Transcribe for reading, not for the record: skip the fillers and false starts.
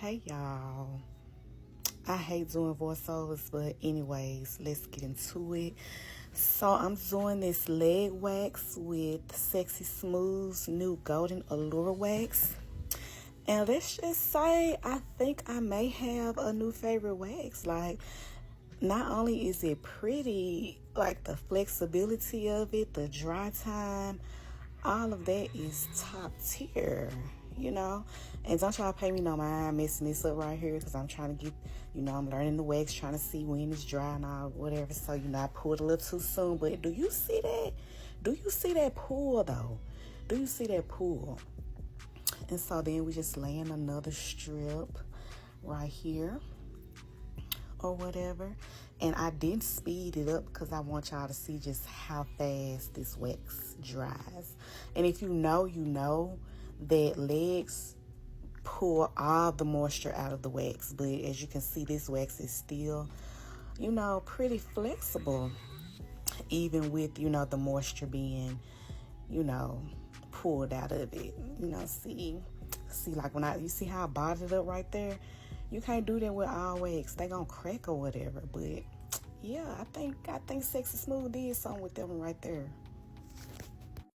Hey y'all, I hate doing voiceovers, but anyways, let's get into it. So I'm doing this leg wax with Sexy Smooth's new Golden Allure wax. And let's just say I think I may have a new favorite wax. Like, not only is it pretty, like the flexibility of it, the dry time, all of that is top tier, and don't y'all pay me no mind messing this up right here, because I'm trying to get, I'm learning the wax, trying to see when it's dry and all, whatever. So, I pulled a little too soon. But do you see that? Do you see that pull though? Do you see that pull? And so then we just lay in another strip right here or whatever. And I didn't speed it up because I want y'all to see just how fast this wax dries. And if you know that legs pull all the moisture out of the wax. But as you can see, this wax is still, pretty flexible. Even with, the moisture being, pulled out of it. See, like you see how I bottled it up right there? You can't do that with all wax. They gonna crack or whatever. But yeah, I think Sexy Smooth did something with that one right there.